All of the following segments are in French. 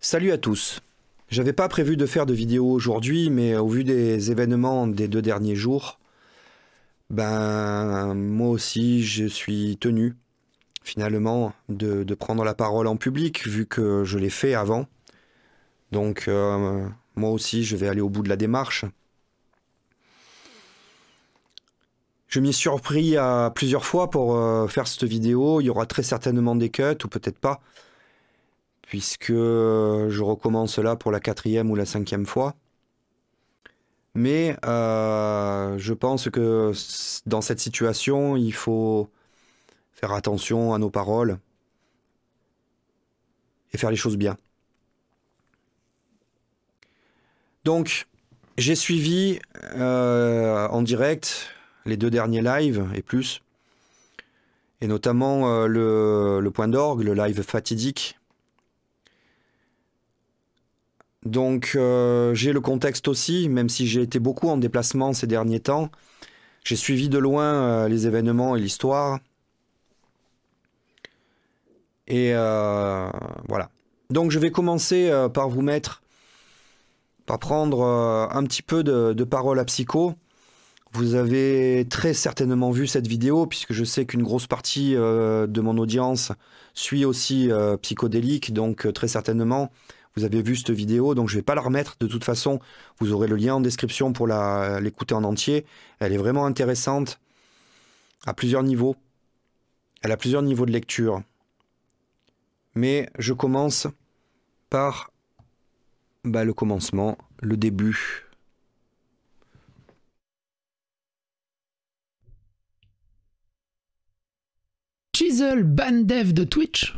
Salut à tous. J'avais pas prévu de faire de vidéo aujourd'hui, mais au vu des événements des 2 derniers jours, moi aussi je suis tenu finalement de prendre la parole en public vu que je l'ai fait avant. Donc moi aussi je vais aller au bout de la démarche. Je m'y suis surpris à plusieurs fois pour faire cette vidéo. Il y aura très certainement des cuts ou peut-être pas, puisque je recommence là pour la 4e ou la 5e fois. Mais je pense que dans cette situation, il faut faire attention à nos paroles et faire les choses bien. Donc, j'ai suivi en direct les 2 derniers lives et plus, et notamment le point d'orgue, le live fatidique. Donc j'ai le contexte aussi, même si j'ai été beaucoup en déplacement ces derniers temps. J'ai suivi de loin les événements et l'histoire. Et voilà. Donc je vais commencer par par prendre un petit peu de parole à Psycho. Vous avez très certainement vu cette vidéo, puisque je sais qu'une grosse partie de mon audience suit aussi Psychodélique, donc très certainement vous avez vu cette vidéo, donc je ne vais pas la remettre. De toute façon, vous aurez le lien en description pour l'écouter en entier. Elle est vraiment intéressante à plusieurs niveaux. Elle a plusieurs niveaux de lecture. Mais je commence par le commencement, le début. Chisel ban dev de Twitch.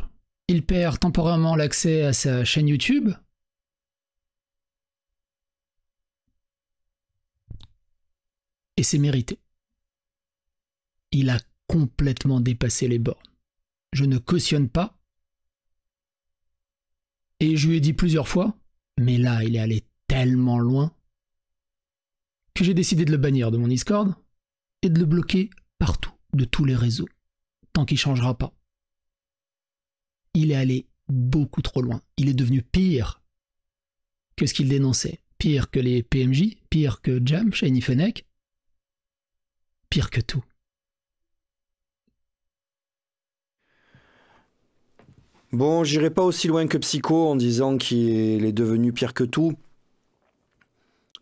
Il perd temporairement l'accès à sa chaîne YouTube. Et c'est mérité. Il a complètement dépassé les bornes. Je ne cautionne pas. Et je lui ai dit plusieurs fois, mais là, il est allé tellement loin que j'ai décidé de le bannir de mon Discord et de le bloquer partout, de tous les réseaux, tant qu'il ne changera pas. Il est allé beaucoup trop loin. Il est devenu pire que ce qu'il dénonçait. Pire que les PMJ, pire que Jam, Shiny Fennec, pire que tout. Bon, j'irai pas aussi loin que Psycho en disant qu'il est devenu pire que tout.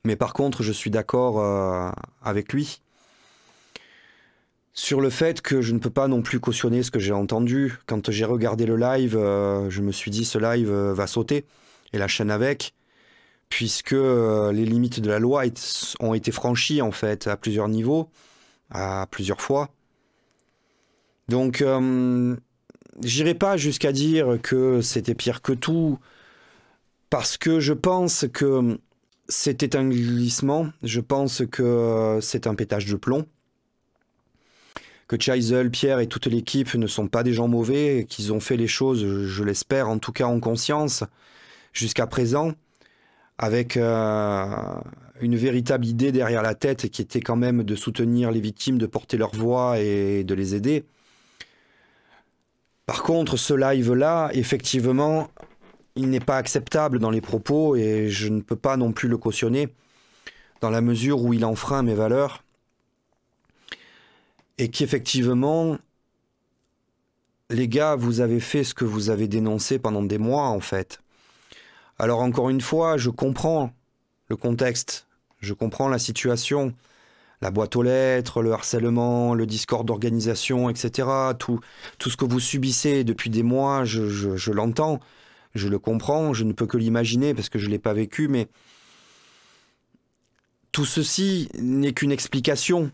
Mais par contre, je suis d'accord avec lui sur le fait que je ne peux pas non plus cautionner ce que j'ai entendu. Quand j'ai regardé le live, je me suis dit ce live va sauter, et la chaîne avec, puisque les limites de la loi ont été franchies en fait à plusieurs niveaux, à plusieurs fois. Donc j'irai pas jusqu'à dire que c'était pire que tout, parce que je pense que c'était un glissement, je pense que c'est un pétage de plomb, que Chisel, Pierre et toute l'équipe ne sont pas des gens mauvais, qu'ils ont fait les choses, je l'espère, en tout cas en conscience, jusqu'à présent, avec une véritable idée derrière la tête qui était quand même de soutenir les victimes, de porter leur voix et de les aider. Par contre, ce live-là, effectivement, il n'est pas acceptable dans les propos et je ne peux pas non plus le cautionner dans la mesure où il enfreint mes valeurs. Et qu'effectivement, les gars, vous avez fait ce que vous avez dénoncé pendant des mois, en fait. Alors encore une fois, je comprends le contexte, je comprends la situation, la boîte aux lettres, le harcèlement, le Discord d'organisation, etc. Tout ce que vous subissez depuis des mois, je l'entends, je le comprends, je ne peux que l'imaginer parce que je ne l'ai pas vécu, mais tout ceci n'est qu'une explication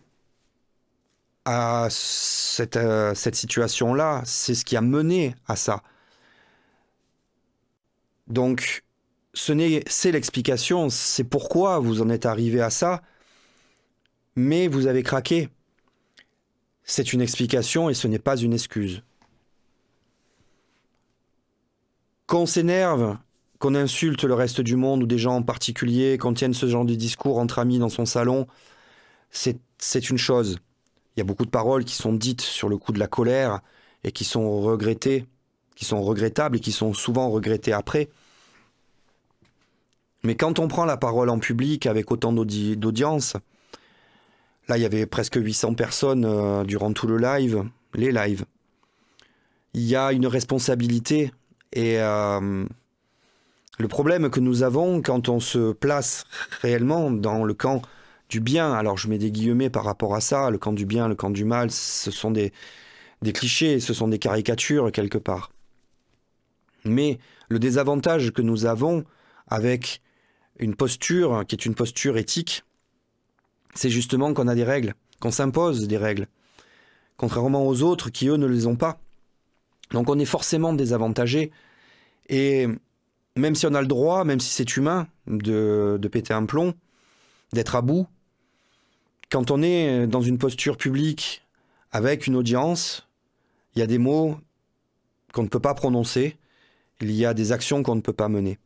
à cette situation-là, c'est ce qui a mené à ça. Donc, c'est l'explication, c'est pourquoi vous en êtes arrivé à ça, mais vous avez craqué. C'est une explication et ce n'est pas une excuse. Qu'on s'énerve, qu'on insulte le reste du monde ou des gens en particulier, qu'on tienne ce genre de discours entre amis dans son salon, c'est une chose. Il y a beaucoup de paroles qui sont dites sur le coup de la colère et qui sont regrettées, qui sont regrettables et qui sont souvent regrettées après. Mais quand on prend la parole en public avec autant d'audience, là il y avait presque 800 personnes durant tout le live, les lives, il y a une responsabilité et le problème que nous avons quand on se place réellement dans le camp du bien, alors je mets des guillemets par rapport à ça, le camp du bien, le camp du mal, ce sont des clichés, ce sont des caricatures quelque part. Mais le désavantage que nous avons avec une posture qui est une posture éthique, c'est justement qu'on a des règles, qu'on s'impose des règles, contrairement aux autres qui, eux, ne les ont pas. Donc on est forcément désavantagé, et même si on a le droit, même si c'est humain, de péter un plomb, d'être à bout, quand on est dans une posture publique avec une audience, il y a des mots qu'on ne peut pas prononcer, il y a des actions qu'on ne peut pas mener.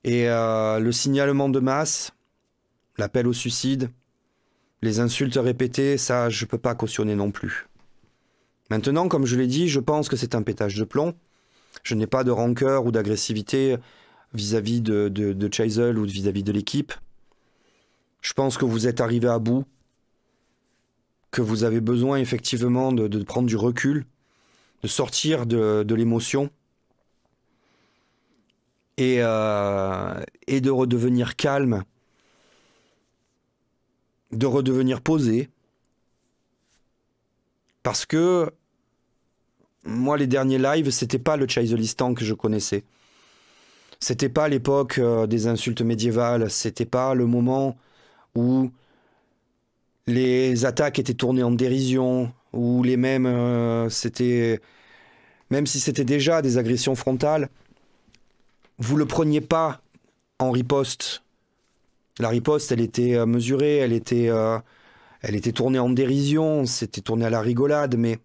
Et le signalement de masse, l'appel au suicide, les insultes répétées, ça, je ne peux pas cautionner non plus. Maintenant, comme je l'ai dit, je pense que c'est un pétage de plomb. Je n'ai pas de rancœur ou d'agressivité vis-à-vis de Chazelle ou vis-à-vis de l'équipe. Je pense que vous êtes arrivé à bout, que vous avez besoin effectivement de prendre du recul, de sortir de l'émotion et de redevenir calme, de redevenir posé. Parce que moi, les derniers lives, c'était pas le Chazelistan que je connaissais. C'était pas l'époque des insultes médiévales, c'était pas le moment où les attaques étaient tournées en dérision, où les mêmes, c'était... Même si c'était déjà des agressions frontales, vous le preniez pas en riposte. La riposte, elle était mesurée, elle était tournée en dérision, c'était tourné à la rigolade, mais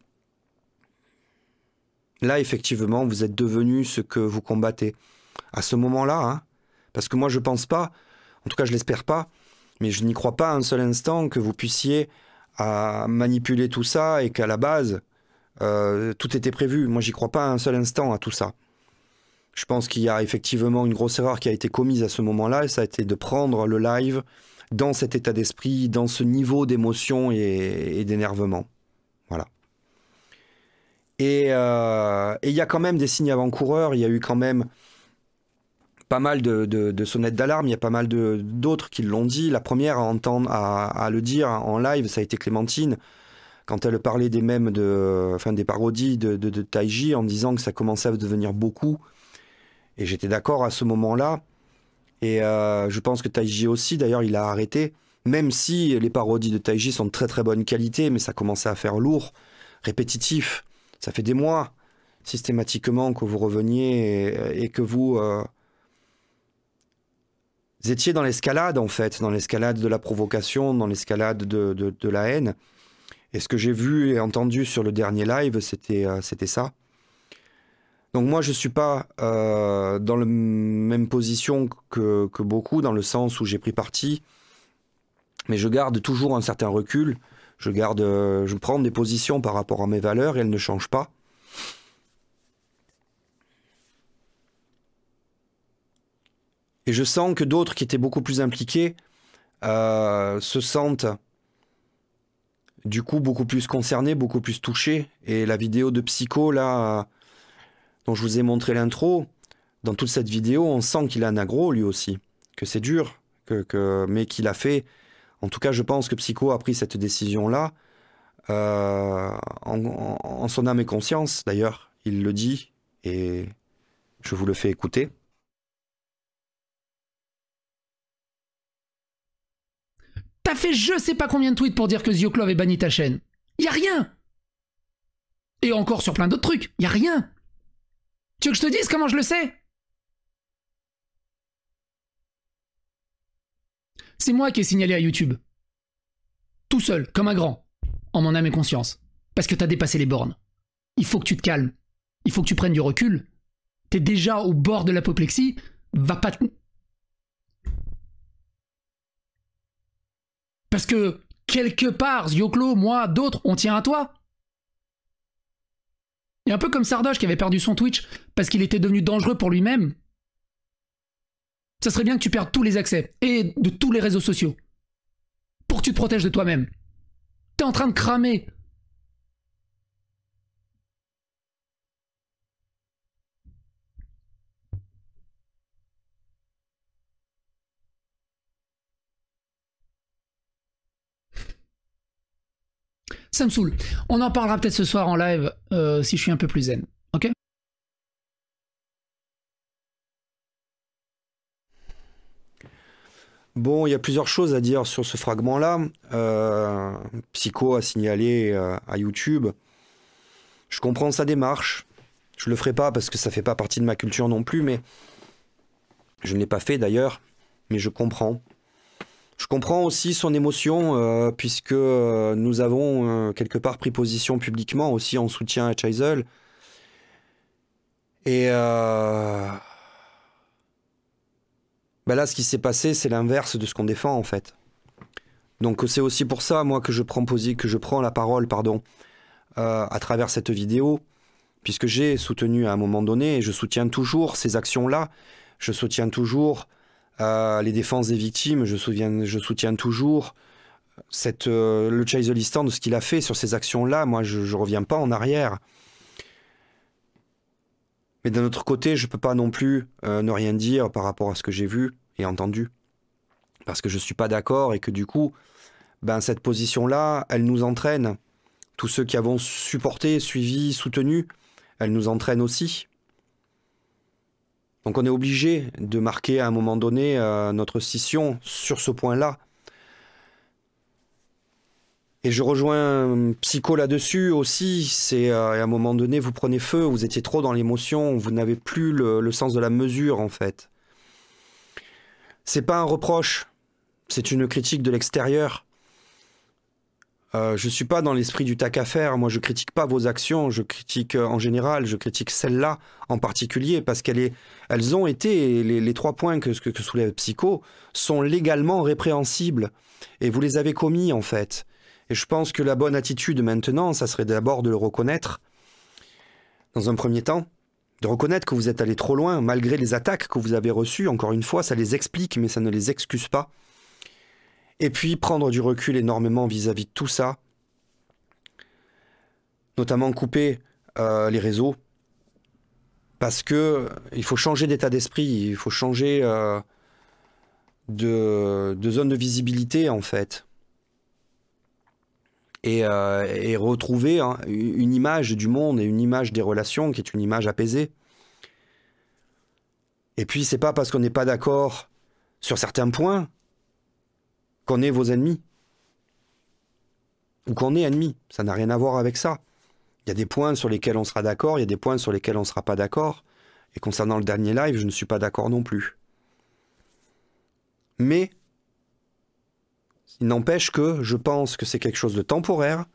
là, effectivement, vous êtes devenu ce que vous combattez. À ce moment-là, hein, parce que moi, je pense pas, en tout cas, je l'espère pas, mais je n'y crois pas un seul instant que vous puissiez manipuler tout ça et qu'à la base, tout était prévu. Moi, j'y crois pas un seul instant à tout ça. Je pense qu'il y a effectivement une grosse erreur qui a été commise à ce moment-là, et ça a été de prendre le live dans cet état d'esprit, dans ce niveau d'émotion et d'énervement. Voilà. Et il y a quand même des signes avant-coureurs, il y a eu quand même pas mal de sonnettes d'alarme, il y a pas mal d'autres qui l'ont dit. La première à le dire en live, ça a été Clémentine, quand elle parlait des mèmes, des parodies de Taiji, en disant que ça commençait à devenir beaucoup. Et j'étais d'accord à ce moment-là. Et je pense que Taiji aussi, d'ailleurs, il a arrêté. Même si les parodies de Taiji sont de très très bonne qualité, mais ça commençait à faire lourd, répétitif. Ça fait des mois, systématiquement, que vous reveniez et que vous étiez dans l'escalade, en fait. Dans l'escalade de la provocation, dans l'escalade de la haine. Et ce que j'ai vu et entendu sur le dernier live, c'était ça. Donc moi, je ne suis pas dans la même position que beaucoup, dans le sens où j'ai pris parti, mais je garde toujours un certain recul, je prends des positions par rapport à mes valeurs et elles ne changent pas. Et je sens que d'autres qui étaient beaucoup plus impliqués se sentent du coup beaucoup plus concernés, beaucoup plus touchés. Et la vidéo de Psycho, là... dont je vous ai montré l'intro, dans toute cette vidéo, on sent qu'il a un aggro lui aussi, que c'est dur, mais qu'il a fait. En tout cas, je pense que Psycho a pris cette décision-là en son âme et conscience, d'ailleurs. Il le dit, et je vous le fais écouter. T'as fait je sais pas combien de tweets pour dire que Zioclo avait banni ta chaîne. Y a rien. Et encore sur plein d'autres trucs, y a rien. Tu veux que je te dise comment je le sais? C'est moi qui ai signalé à YouTube. Tout seul, comme un grand. En mon âme et conscience. Parce que t'as dépassé les bornes. Il faut que tu te calmes. Il faut que tu prennes du recul. T'es déjà au bord de l'apoplexie. Va pas te... Parce que, quelque part, Zioclo, moi, d'autres, on tient à toi. Et un peu comme Sardoche qui avait perdu son Twitch parce qu'il était devenu dangereux pour lui-même. Ça serait bien que tu perdes tous les accès, et de tous les réseaux sociaux. Pour que tu te protèges de toi-même. T'es en train de cramer. Ça me saoule. On en parlera peut-être ce soir en live, si je suis un peu plus zen. Ok? Bon, il y a plusieurs choses à dire sur ce fragment-là. Psycho a signalé à YouTube. Je comprends sa démarche. Je le ferai pas parce que ça fait pas partie de ma culture non plus, mais je ne l'ai pas fait d'ailleurs, mais je comprends. Je comprends aussi son émotion, puisque nous avons quelque part pris position publiquement aussi en soutien à Chaizel. Et ben là, ce qui s'est passé, c'est l'inverse de ce qu'on défend en fait. Donc c'est aussi pour ça, moi, que je prends la parole, pardon, à travers cette vidéo, puisque j'ai soutenu à un moment donné, et je soutiens toujours ces actions-là, je soutiens toujours les défenses des victimes, je soutiens toujours le Chaizelistan de ce qu'il a fait sur ces actions-là. Moi, je ne reviens pas en arrière. Mais d'un autre côté, je ne peux pas non plus ne rien dire par rapport à ce que j'ai vu et entendu. Parce que je ne suis pas d'accord et que du coup, ben, cette position-là, elle nous entraîne. Tous ceux qui avons supporté, suivi, soutenu, elle nous entraîne aussi. Donc on est obligé de marquer à un moment donné notre scission sur ce point-là. Et je rejoins Psycho là-dessus aussi, c'est à un moment donné, vous prenez feu, vous étiez trop dans l'émotion, vous n'avez plus le sens de la mesure en fait. C'est pas un reproche, c'est une critique de l'extérieur. Je suis pas dans l'esprit du tac à faire, moi je critique pas vos actions, je critique en général, je critique celle-là en particulier, parce elles ont été, les 3 points que soulève Psycho, sont légalement répréhensibles, et vous les avez commis en fait. Et je pense que la bonne attitude maintenant, ça serait d'abord de le reconnaître, dans un premier temps, de reconnaître que vous êtes allé trop loin, malgré les attaques que vous avez reçues. Encore une fois, ça les explique, mais ça ne les excuse pas. Et puis prendre du recul énormément vis-à-vis de tout ça, notamment couper les réseaux, parce que il faut changer d'état d'esprit, il faut changer de zone de visibilité en fait. Et retrouver une image du monde et une image des relations qui est une image apaisée. Et puis c'est pas parce qu'on n'est pas d'accord sur certains points qu'on est vos ennemis ou qu'on est ennemis. Ça n'a rien à voir avec ça. Il y a des points sur lesquels on sera d'accord, il y a des points sur lesquels on ne sera pas d'accord. Et concernant le dernier live, je ne suis pas d'accord non plus. Mais il n'empêche que je pense que c'est quelque chose de temporaire,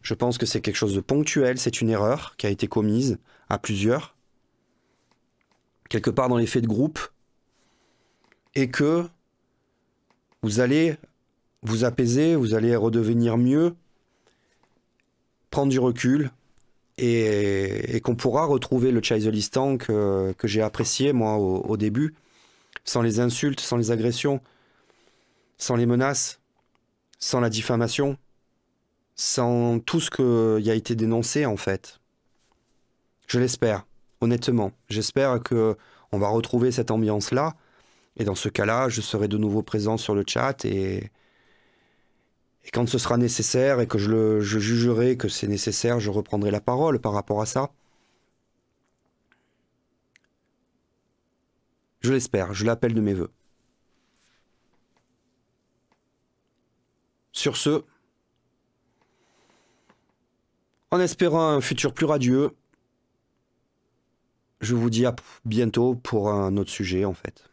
je pense que c'est quelque chose de ponctuel, c'est une erreur qui a été commise à plusieurs, quelque part dans l'effet de groupe, et que vous allez vous apaiser, vous allez redevenir mieux, prendre du recul, et qu'on pourra retrouver le Chaizelistan que j'ai apprécié moi au début, sans les insultes, sans les agressions, sans les menaces, sans la diffamation, sans tout ce qui a été dénoncé en fait. Je l'espère, honnêtement. J'espère qu'on va retrouver cette ambiance-là. Et dans ce cas-là, je serai de nouveau présent sur le chat et quand ce sera nécessaire et que je jugerai que c'est nécessaire, je reprendrai la parole par rapport à ça. Je l'espère, je l'appelle de mes vœux. Sur ce, en espérant un futur plus radieux, je vous dis à bientôt pour un autre sujet en fait.